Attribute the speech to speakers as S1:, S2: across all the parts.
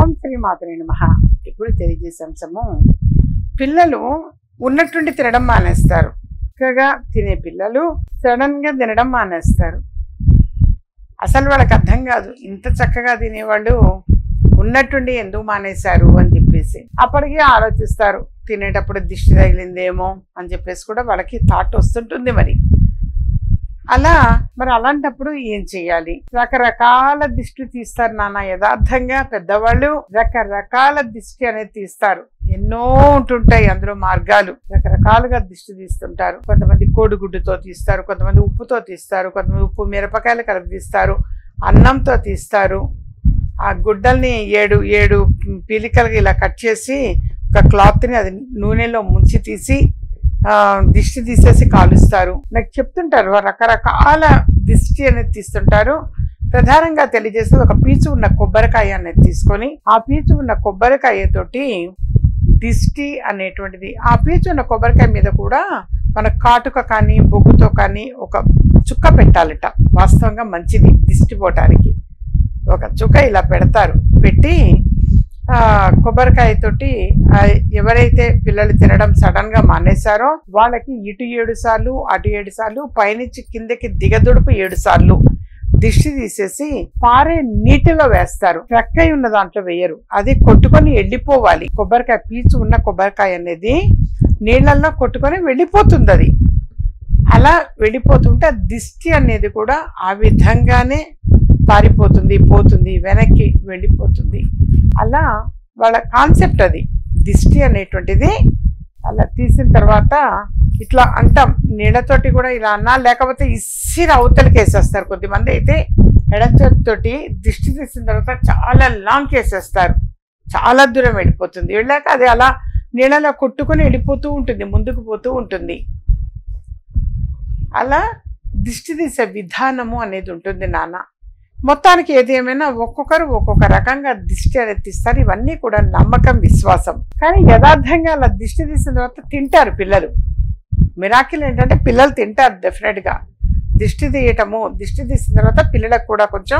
S1: ఓం శ్రీ మాతరే నమః. ఇప్పుడు తెలియజేసే అంశము, పిల్లలు ఉన్నట్టుండి తినడం మానేస్తారు. చక్కగా తినే పిల్లలు సడన్ గా తినడం మానేస్తారు. అసలు వాళ్ళకి అర్థం కాదు, ఇంత చక్కగా తినేవాళ్ళు ఉన్నట్టుండి ఎందుకు మానేశారు అని చెప్పేసి అప్పటికే ఆలోచిస్తారు. తినేటప్పుడు దిష్టి తగిలిందేమో అని చెప్పేసి కూడా వాళ్ళకి థాట్ వస్తుంటుంది. మరి అలాంటప్పుడు ఏం చేయాలి? రకరకాల దిష్టి తీస్తారు నాన్న. యథార్థంగా పెద్దవాళ్ళు రకరకాల దిష్టి అనేది తీస్తారు. ఎన్నో ఉంటుంటాయి అందులో మార్గాలు. రకరకాలుగా దిష్టి తీస్తుంటారు. కొంతమంది కోడిగుడ్డుతో తీస్తారు, కొంతమంది ఉప్పుతో తీస్తారు, కొంతమంది ఉప్పు మిరపకాయలు కలిపి తీస్తారు, అన్నంతో తీస్తారు. ఆ గుడ్డల్ని ఏడు పీలికలుగా ఇలా కట్ చేసి ఒక క్లాత్ని అది నూనెలో ముంచి తీసి దిష్టి తీసేసి కాలుస్తారు. నాకు చెప్తుంటారు రకరకాల దిష్టి అనేది తీస్తుంటారు. ప్రధానంగా తెలియజేసేది, ఒక పీచు ఉన్న కొబ్బరికాయ అనేది తీసుకొని ఆ పీచు ఉన్న కొబ్బరికాయతోటి దిష్టి అనేటువంటిది, ఆ పీచు ఉన్న కొబ్బరికాయ మీద కూడా మన కాటుక కానీ బొగ్గుతో కానీ ఒక చుక్క పెట్టాలట. వాస్తవంగా మంచిది దిష్టి పోవటానికి. ఒక చుక్క ఇలా పెడతారు. పెట్టి కొబ్బరికాయతోటి ఎవరైతే పిల్లలు తినడం సడన్ గా మానేశారో వాళ్ళకి ఇటు 7 సార్లు అటు 7 సార్లు పైనుంచి కిందకి దిగదుడుపు 7 సార్లు దిష్టి తీసేసి పారే నీటిలో వేస్తారు. రెక్కై ఉన్న దాంట్లో వేయరు, అది కొట్టుకొని వెళ్ళిపోవాలి. కొబ్బరికాయ పీచు ఉన్న కొబ్బరికాయ అనేది నీళ్ళల్లో కొట్టుకొని వెళ్ళిపోతుంది. అది అలా వెళ్ళిపోతుంటే దిష్టి అనేది కూడా ఆ విధంగానే పారిపోతుంది, పోతుంది, వెనక్కి వెళ్ళిపోతుంది. అలా వాళ్ళ కాన్సెప్ట్ అది. దిష్టి అనేటువంటిది అలా తీసిన తర్వాత ఇట్లా అంటాం, నీళ్ళతోటి కూడా ఇలా అన్నా, లేకపోతే ఇసిరి అవతలకి వేసేస్తారు. కొద్దిమంది అయితే ఎడచేతితోటి దిష్టి తీసిన తర్వాత చాలా లాంగ్ వేసేస్తారు, చాలా దూరం వెళ్ళిపోతుంది. వెళ్ళాక అది అలా నీళ్ళలో కొట్టుకొని వెళ్ళిపోతూ ఉంటుంది, ముందుకు పోతూ ఉంటుంది. అలా దిష్టి తీసే విధానము అనేది ఉంటుంది నాన్న. మొత్తానికి ఏది ఏమైనా ఒక్కొక్కరు ఒక్కొక్క రకంగా దిష్టి అనేది తీస్తారు. ఇవన్నీ కూడా నమ్మకం, విశ్వాసం. కానీ యథార్థంగా అలా దిష్టి తీసిన తర్వాత తింటారు పిల్లలు. మిరాకిల్ ఏంటంటే పిల్లలు తింటారు డెఫినెట్గా. దిష్టి తీయటము, దిష్టి తీసిన తర్వాత పిల్లలకు కూడా కొంచెం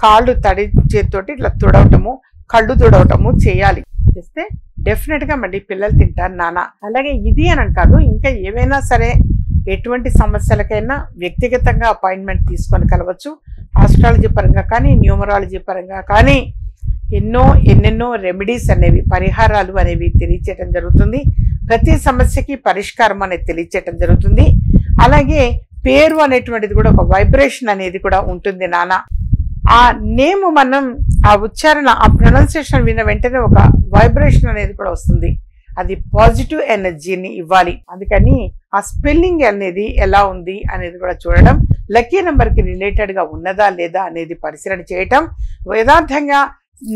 S1: కాళ్ళు తడి చేతితోటి ఇట్లా తుడవటము, కళ్ళు తుడవటము చేయాలి. చేస్తే డెఫినెట్గా మళ్ళీ పిల్లలు తింటారు నాన్న. అలాగే ఇది అని కాదు, ఇంకా ఏవైనా సరే ఎటువంటి సమస్యలకైనా వ్యక్తిగతంగా అపాయింట్మెంట్ తీసుకొని కలవచ్చు. ఆస్ట్రాలజీ పరంగా కానీ, న్యూమరాలజీ పరంగా కానీ ఎన్నెన్నో రెమెడీస్ అనేవి, పరిహారాలు అనేవి తెలియచేయటం జరుగుతుంది. ప్రతి సమస్యకి పరిష్కారం అనేది తెలియచేయటం జరుగుతుంది. అలాగే పేరు అనేటువంటిది కూడా ఒక వైబ్రేషన్ అనేది కూడా ఉంటుంది నాన్న. ఆ నేమ్ మనం ఆ ఉచ్చారణ, ఆ ప్రొనౌన్సియేషన్ విన్న వెంటనే ఒక వైబ్రేషన్ అనేది కూడా వస్తుంది. అది పాజిటివ్ ఎనర్జీని ఇవ్వాలి. అందుకని ఆ స్పెల్లింగ్ అనేది ఎలా ఉంది అనేది కూడా చూడడం, లక్కీ నెంబర్కి రిలేటెడ్గా ఉన్నదా లేదా అనేది పరిశీలన చేయటం. యథార్థంగా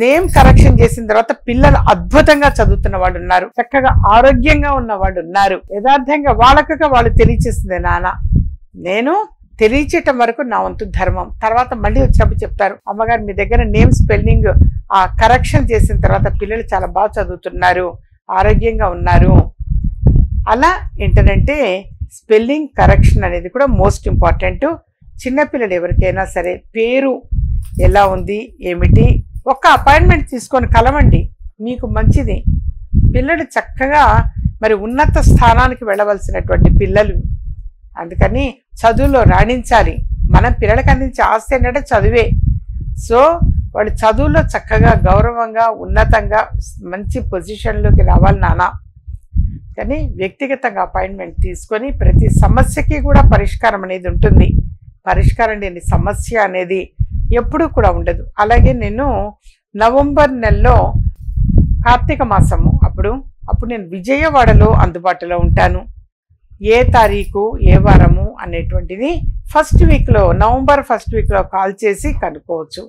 S1: నేమ్ కరెక్షన్ చేసిన తర్వాత పిల్లలు అద్భుతంగా చదువుతున్న వాళ్ళు ఉన్నారు, చక్కగా ఆరోగ్యంగా ఉన్న వాళ్ళు ఉన్నారు. యథార్థంగా వాళ్ళకగా వాళ్ళు తెలియచేస్తుంది నాన్న. నేను తెలియచేయటం వరకు నా వంతు ధర్మం. తర్వాత మళ్ళీ వచ్చినప్పుడు చెప్తారు, అమ్మగారు మీ దగ్గర నేమ్ స్పెల్లింగ్ ఆ కరెక్షన్ చేసిన తర్వాత పిల్లలు చాలా బాగా చదువుతున్నారు, ఆరోగ్యంగా ఉన్నారు. అలా ఏంటంటే స్పెల్లింగ్ కరెక్షన్ అనేది కూడా మోస్ట్ ఇంపార్టెంట్. చిన్నపిల్లలు ఎవరికైనా సరే పేరు ఎలా ఉంది ఏమిటి ఒక్క అపాయింట్మెంట్ తీసుకొని కలవండి, మీకు మంచిది. పిల్లలు చక్కగా మరి ఉన్నత స్థానానికి వెళ్ళవలసినటువంటి పిల్లలు. అందుకని చదువులో రాణించాలి. మనం పిల్లలకి అందించే ఆస్తి ఏంటంటే చదువే. సో వాళ్ళు చదువులో చక్కగా గౌరవంగా ఉన్నతంగా మంచి పొజిషన్లోకి రావాలి నాన్న. కానీ వ్యక్తిగతంగా అపాయింట్మెంట్ తీసుకొని ప్రతి సమస్యకి కూడా పరిష్కారం అనేది ఉంటుంది. పరిష్కారం లేని సమస్య అనేది ఎప్పుడూ కూడా ఉండదు. అలాగే నేను నవంబర్ నెలలో కార్తీక మాసము అప్పుడు నేను విజయవాడలో అందుబాటులో ఉంటాను. ఏ తారీఖు ఏ వారము అనేటువంటిది ఫస్ట్ వీక్లో, నవంబర్ ఫస్ట్ వీక్లో కాల్ చేసి కనుక్కోవచ్చు.